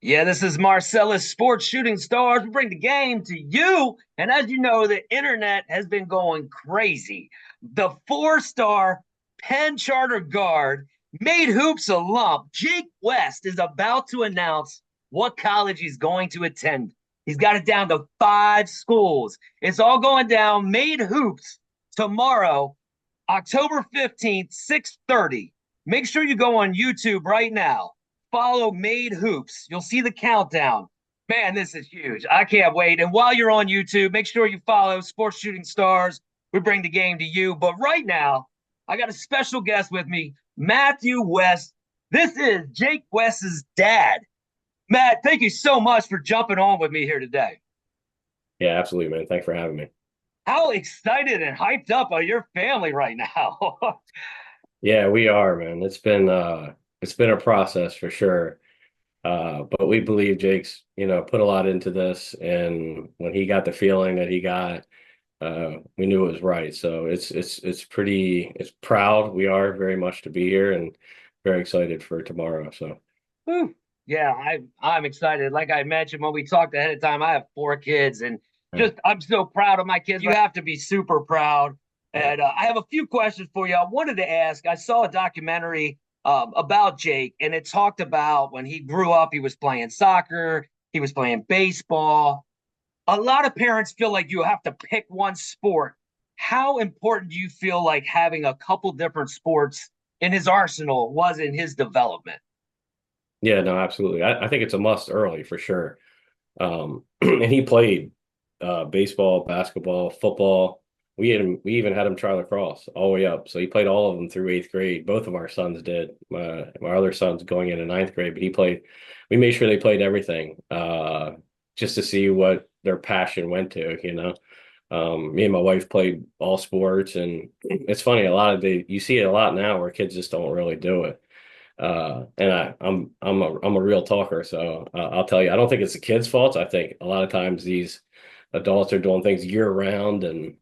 Yeah, this is Marcellus Sports Shooting Stars. We bring the game to you. And as you know, the internet has been going crazy. The four-star Penn Charter guard, made hoops alum, Jake West, is about to announce what college he's going to attend. He's got it down to five schools. It's all going down, made hoops, tomorrow, October 15th, 6:30. Make sure you go on YouTube right now, follow Made Hoops. You'll see the countdown. Man, this is huge. I can't wait. And while you're on YouTube, make sure you follow Sports Shooting Stars. We bring the game to you. But right now, I got a special guest with me, Matthew West. This is Jake West's dad. Matt, thank you so much for jumping on with me here today. Yeah, absolutely, man. Thanks for having me. How excited and hyped up are your family right now? Yeah, we are, man. It's been a process for sure. But we believe Jake's, put a lot into this, and when he got the feeling that he got, we knew it was right. So it's proud. We are very much to be here and very excited for tomorrow. So Whew. Yeah, I'm excited. Like I mentioned when we talked ahead of time, I have four kids, and yeah, just I'm so proud of my kids. You have to be super proud. yeah. And I have a few questions for you. I wanted to ask. I saw a documentary about Jake, and it talked about when he grew up, he was playing soccer, he was playing baseball. A lot of parents feel like you have to pick one sport. How important do you feel like having a couple different sports in his arsenal was in his development? Yeah, no, absolutely. I think it's a must early for sure. And he played baseball, basketball, football. We even had him try lacrosse all the way up. So he played all of them through eighth grade. Both of our sons did. My other son's going into ninth grade, but he played. We made sure they played everything, just to see what their passion went to. Me and my wife played all sports, and it's funny. You see it a lot now where kids just don't really do it. And I'm a real talker, so I'll tell you, I don't think it's the kids' faults. I think a lot of times these adults are doing things year round and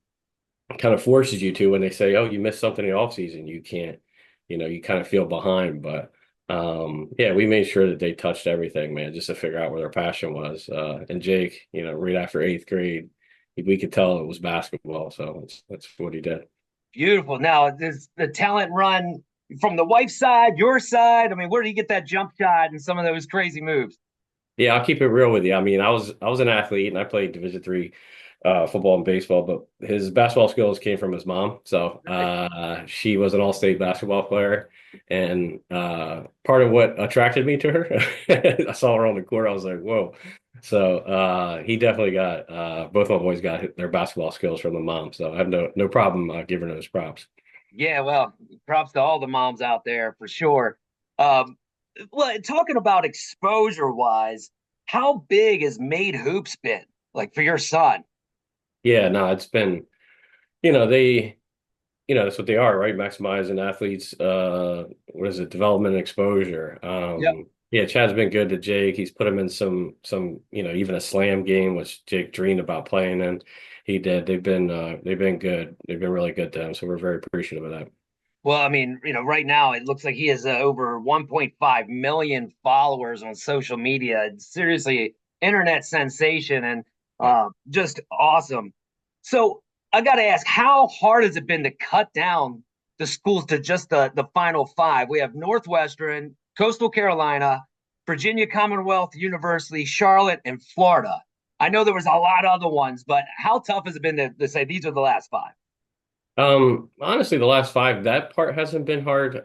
kind of forces you to when they say, "Oh, you missed something in the off season, you can't," you kind of feel behind. But yeah, we made sure that they touched everything, man, just to figure out where their passion was. And Jake, right after eighth grade, we could tell it was basketball, so that's what he did. Beautiful. Now, does the talent run from the wife's side, your side? I mean, where did he get that jump shot and some of those crazy moves? Yeah, I'll keep it real with you. I mean, I was an athlete and I played Division III football and baseball, but his basketball skills came from his mom. So Really? she was an all-state basketball player, and part of what attracted me to her, I saw her on the court. I was like, whoa. So he definitely got both my boys got their basketball skills from the mom. So I have no problem giving those props. Yeah, well, props to all the moms out there for sure. Um, well, talking about exposure wise, how big has Made Hoops been like for your son? Yeah, no, it's been, they. That's what they are, right? Maximizing athletes, what is it, development and exposure. Yep. Yeah, Chad's been good to Jake. He's put him in some, even a slam game, which Jake dreamed about playing in. He did. They've been good. They've been really good to him. So we're very appreciative of that. Well, I mean, right now it looks like he has over 1.5 million followers on social media. It's seriously, internet sensation and Yeah. just awesome. So I got to ask, how hard has it been to cut down the schools to just the final five? We have Northwestern, Coastal Carolina, Virginia Commonwealth University, Charlotte, and Florida. I know there was a lot of other ones, but how tough has it been to say these are the last five? Honestly, the last five, that part hasn't been hard,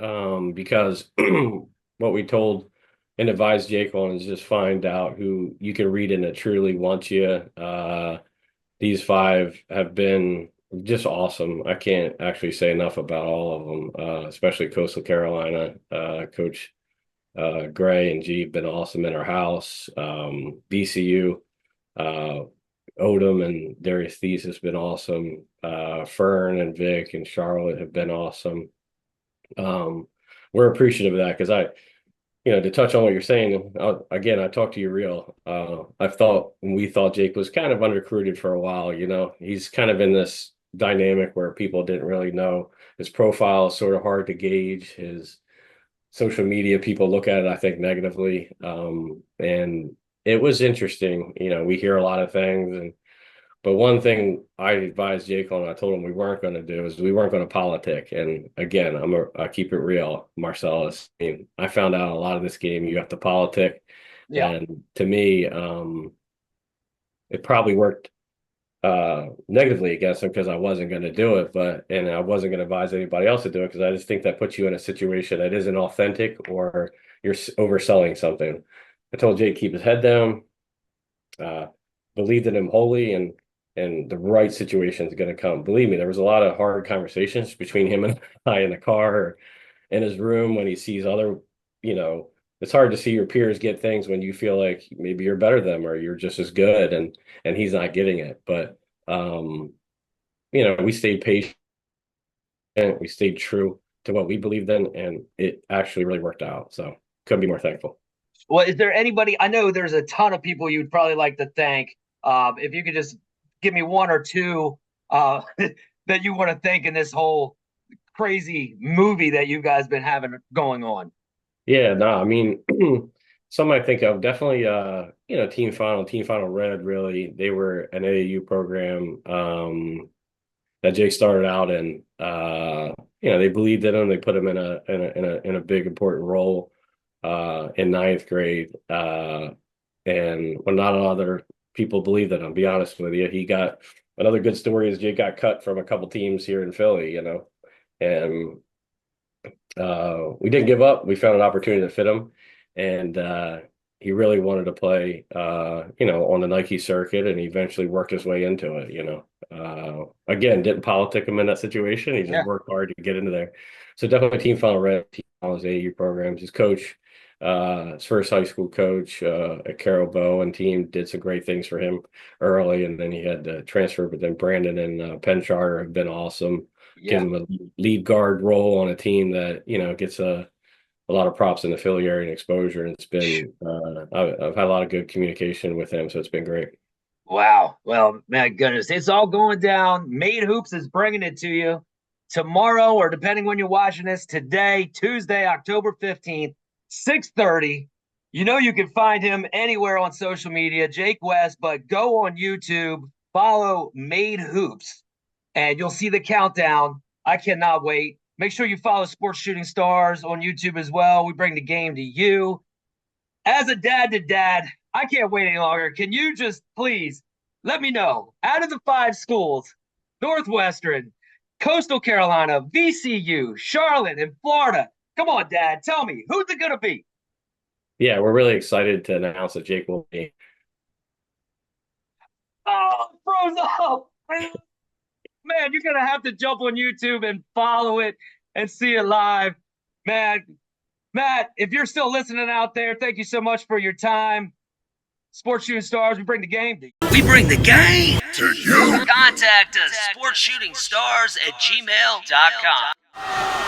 because what we told and advised Jake on is just find out who you can read in that truly wants you. These five have been just awesome. I can't actually say enough about all of them, especially Coastal Carolina. Coach Gray and G have been awesome in our house. VCU, uh, Odom and Darius Thies has been awesome. Fern and Vic and Charlotte have been awesome. Um, we're appreciative of that because to touch on what you're saying, again, I talked to you real. We thought Jake was kind of under-recruited for a while. He's kind of in this dynamic where people didn't really know his profile is sort of hard to gauge. His social media people look at it, I think, negatively. And it was interesting. We hear a lot of things, but one thing I advised Jake on, I told him we weren't going to do is we weren't going to politic. And again, I keep it real, Marcellus. I mean, I found out a lot of this game, you have to politic. Yeah. And to me, it probably worked negatively against him because I wasn't going to do it, and I wasn't going to advise anybody else to do it because I just think that puts you in a situation that isn't authentic or you're overselling something. I told Jake keep his head down, believed in him wholly, and the right situation is going to come. Believe me, there was a lot of hard conversations between him and I in the car or in his room when he sees other, it's hard to see your peers get things when you feel like maybe you're better than them or you're just as good and he's not getting it. But we stayed patient, we stayed true to what we believed in, and it actually really worked out. So couldn't be more thankful. Well, is there anybody? I know there's a ton of people you'd probably like to thank. If you could just give me one or two that you want to thank in this whole crazy movie that you guys been having going on. Yeah, no, I mean, some I think of definitely, Team Final Red, really, they were an AAU program that Jake started out in. They believed in him. They put him in a big important role in ninth grade. And when not a lot of other people believed in him, be honest with you, he got another good story is Jake got cut from a couple teams here in Philly, and we didn't give up. We found an opportunity to fit him, and he really wanted to play, on the Nike circuit, and he eventually worked his way into it. Again, didn't politic him in that situation. He just worked hard to get into there. So definitely Team Final Red, Team Finals AAU programs. His coach, his first high school coach at Carroll Bow and team did some great things for him early, and then he had to transfer. But then Brandon and Penn Charter have been awesome. Give him a lead guard role on a team that gets a lot of props in the Philly area and exposure. And it's been I've had a lot of good communication with him, so it's been great. Wow. Well, my goodness, it's all going down. Made Hoops is bringing it to you tomorrow, or depending when you're watching this, today, Tuesday, October 15th, 6:30. You can find him anywhere on social media, Jake West, but go on YouTube, follow Made Hoops, and you'll see the countdown. I cannot wait. Make sure you follow Sports Shooting Stars on YouTube as well. We bring the game to you. As a dad to dad, I can't wait any longer. Can you just please let me know, out of the 5 schools, Northwestern, Coastal Carolina, VCU, Charlotte, and Florida, come on, Dad, tell me, who's it going to be? Yeah, we're really excited to announce that Jake will be. Oh, froze up. Man, you're going to have to jump on YouTube and follow it and see it live. Man, Matt, if you're still listening out there, thank you so much for your time. Sports Shooting Stars, we bring the game to you. We bring the game to you. Contact us, sportsshootingstars@gmail.com.